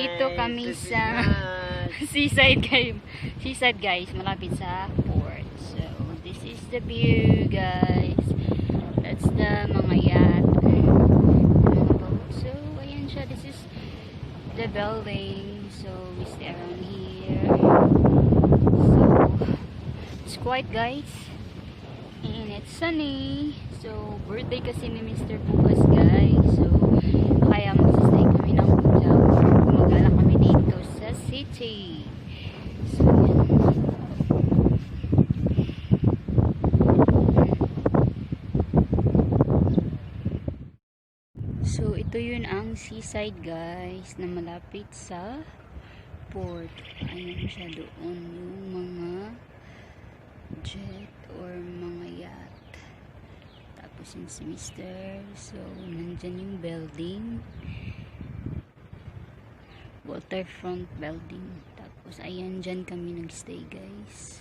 Nandito kami sa seaside guys, malapit sa port. So, this is the view guys. That's the mga yacht. So, ayan siya. This is the building. So, we stay around here. So, it's quiet guys. And it's sunny. So, birthday kasi ni Mr. Bukas guys. So, kaya magsistay kami ng hotel. Gumagala kami dito sa city. So, yan. So, ito yun ang seaside guys na malapit sa port. Ayun siya doon yung mga jet or mga yacht. Tapos yung si Mr. So, nandyan yung building. Waterfront building. Tapos, ayan, dyan kami nagstay guys.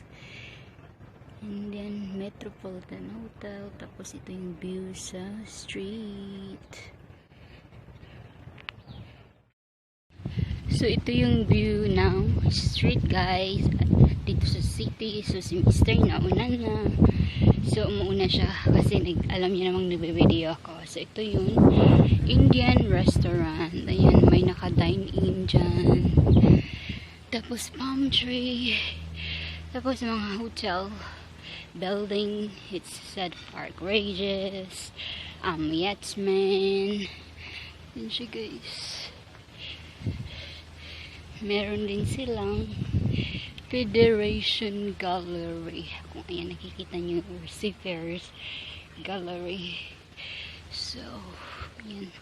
And then, Metropolitan Hotel. Tapos, ito yung view sa street. So, ito yung view ng street guys. Dito sa city. So, si Mr. nauna na. So, umuuna siya kasi alam niya namang nagbe-video ako. So, ito yung Indian restaurant. Ayan, may naka-dine-in dyan. Tapos, palm tree. Tapos, mga hotel building. It's said Park Rages. Yachtsman. Yan siya guys. Meron din silang Federation Gallery. Kung ayan nakikita nyo, Seafarers Gallery. So, ayan.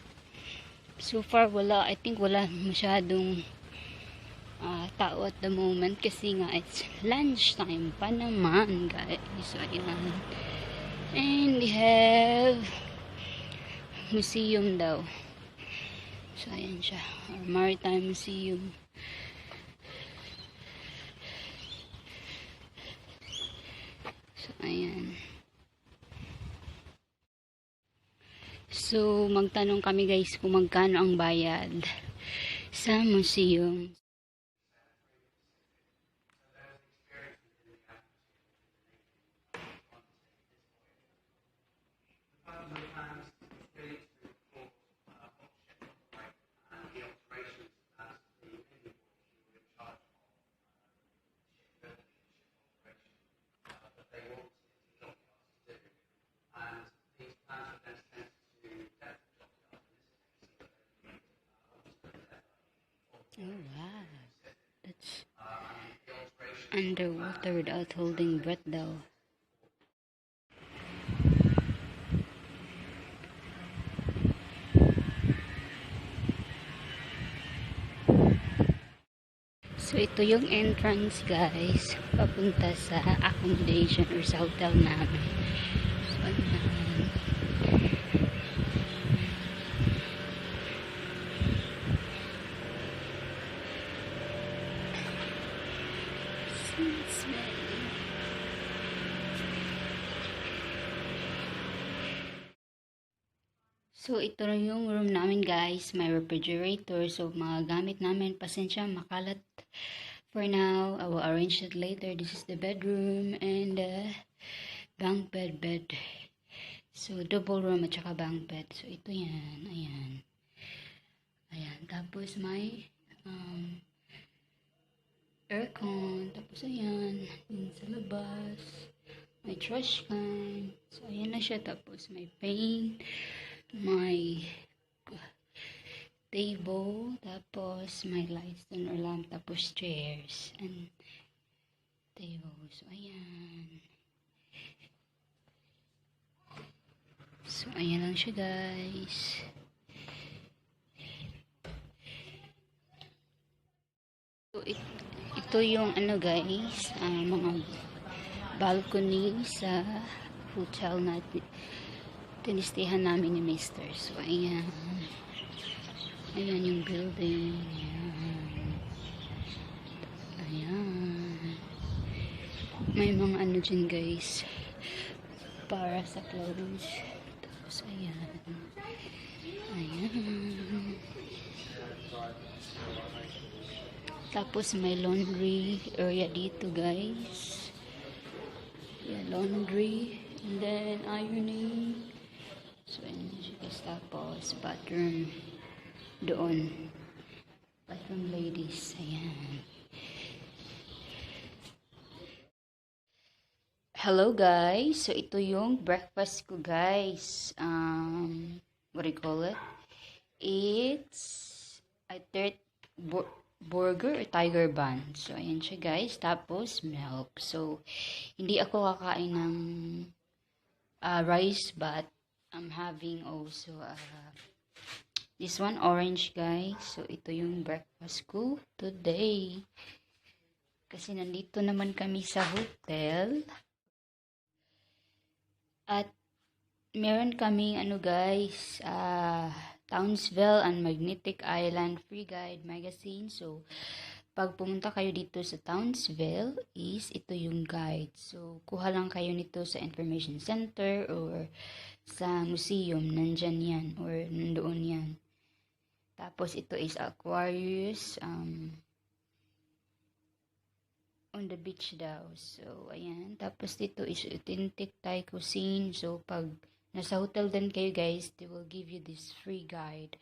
So far, wala. I think wala masyadong tao at the moment kasi nga it's lunchtime pa naman, guys. So, ayan. And we have museum daw. So, ayan siya. Maritime Museum. So, ayan. So, magtanong kami guys kung magkano ang bayad sa museum. Oh wow, that's underwater without holding breath though. So ito yung entrance guys, papunta sa accommodation or sa hotel namin. So ayan. So, ito rin yung room namin guys. May refrigerator. So, mga gamit namin. Pasensya, makalat. For now, I will arrange it later. This is the bedroom and bunk bed. So, double room at saka bunk bed. So, ito yan. Ayan. Ayan. Tapos, may aircon. Tapos, ayan. Yun sa labas. May trash can. So, ayan na siya. Tapos, may paint. May table, tapos may lights dun or lamp, tapos chairs and table. So, ayan. So, ayan lang siya guys. So, ito yung ano guys, mga balcony sa hotel natin. Tinistihan namin ni Mr. So, ayan. Ayan yung building. Ayan. May mga ano dyan guys. Para sa clothes. Tapos, ayan. Ayan. Tapos may laundry area dito guys. Yeah, laundry. And then ironing. So ayan siya guys. Tapos bathroom doon. Bathroom ladies. Ayan. Hello guys. So ito yung breakfast ko guys. What do you call it? It's a third burger or tiger bun. So ayan siya guys. Tapos milk. So hindi ako kakain ng rice, but I'm having also this one orange guys. So ito yung breakfast ko today. Kasi nandito naman kami sa hotel. At meron kaming guys, Townsville and Magnetic Island free guide magazine. So pag pumunta kayo dito sa Townsville is ito yung guide. So kuha lang kayo nito sa information center or sa museum, nandyan yan or nandoon yan. Tapos ito is Aquarius on the beach daw. So, ayan. Tapos dito is authentic Thai cuisine. So, pag nasa hotel din kayo guys, they will give you this free guide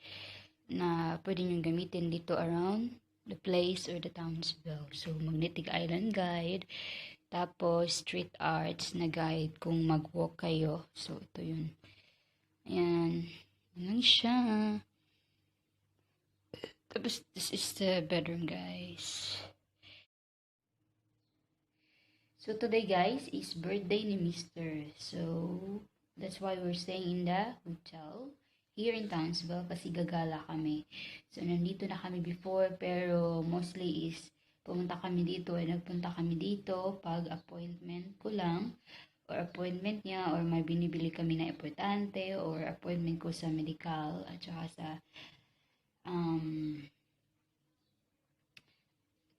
na pwede nyo gamitin dito around the place or the Townsville. So, Magnetic Island guide. Tapos, street arts na guide kung mag-walk kayo. So, ito yun. Ayan. Ayan siya. Tapos, this is the bedroom guys. So, today guys is birthday ni Mr. So, that's why we're staying in the hotel here in Townsville kasi gagala kami. So, nandito na kami before pero mostly is pumunta kami dito nagpunta kami dito pag appointment ko lang or appointment niya or may binibili kami na importante or appointment ko sa medical at saka sa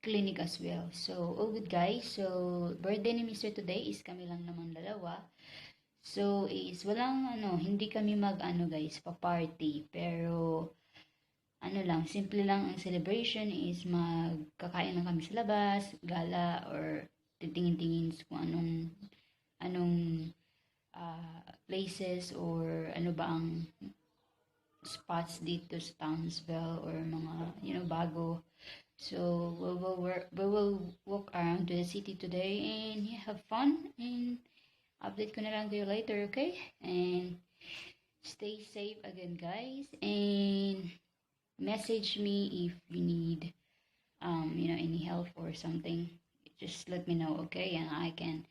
clinic as well. So, all good guys. So, birthday ni Mr. today is kami lang naman dalawa. So, is walang hindi kami guys, pa-party. Pero, lang, simple lang ang celebration is magkakain lang kami sa labas, gala, or titingin-tingin kung anong places or ano ba ang spots dito sa Townsville or mga, bago. So, we will walk around to the city today and have fun and update ko na lang kayo later, okay? And stay safe again, guys. And message me if you need, any help or something. Just let me know, okay? And I can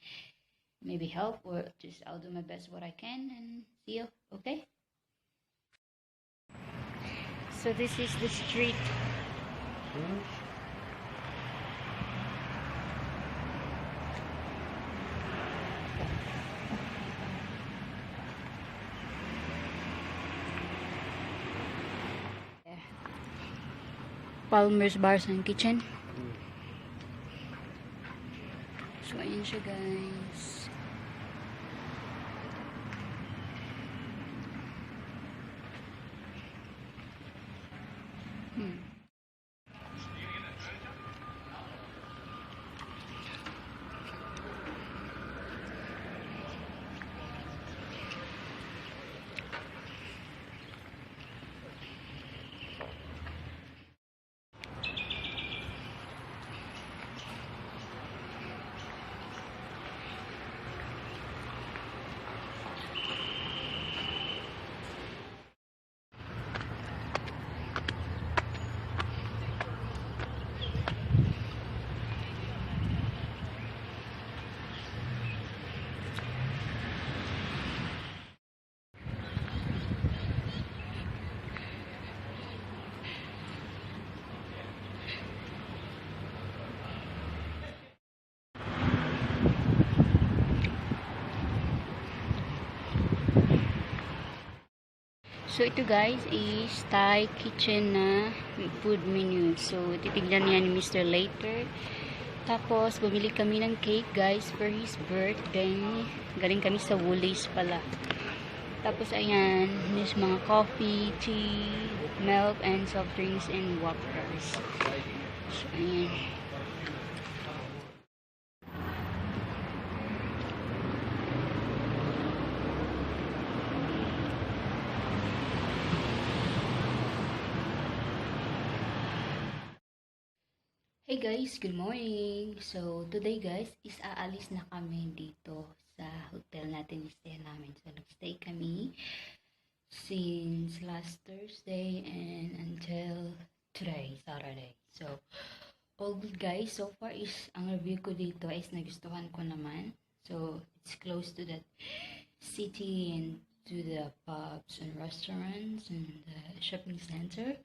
maybe help or just I'll do my best what I can and see you, okay? So this is the street. Palmer's Bars and Kitchen. So, ayan siya guys. So, ito guys is Thai kitchen na food menu. So, titignan niya ni Mr. later. Tapos, bumili kami ng cake guys for his birthday. Galing kami sa Woolies pala. Tapos, ayan, there's mga coffee, tea, milk, and soft drinks and waters. So, ayan. Hey guys, good morning! So, today guys, is aalis na kami dito sa hotel natin, stay namin. So, nagstay kami since last Thursday and until today, Saturday. So, all good guys. So far is, ang review ko dito is nagustuhan ko naman. So, it's close to that city and to the pubs and restaurants and the shopping center.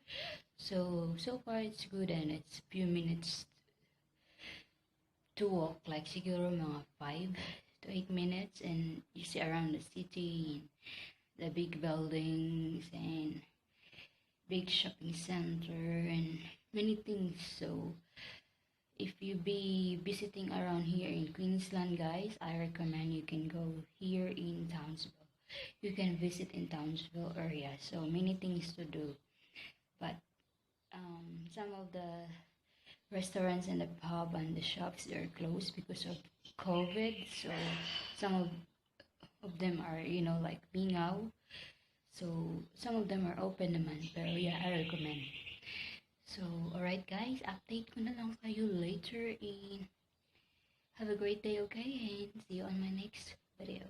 So far it's good and it's few minutes to walk, like siguro mga 5 to 8 minutes, and you see around the city, the big buildings and big shopping center and many things. So if you be visiting around here in Queensland guys, I recommend you can go here in Townsville. You can visit in Townsville area, so many things to do. But some of the restaurants and the pub and the shops, they're closed because of COVID. So some of them are, you know, like mingaw. So some of them are open naman. Pero yeah, I recommend. So alright guys, update ko na lang kayo later, and have a great day, okay? And see you on my next video.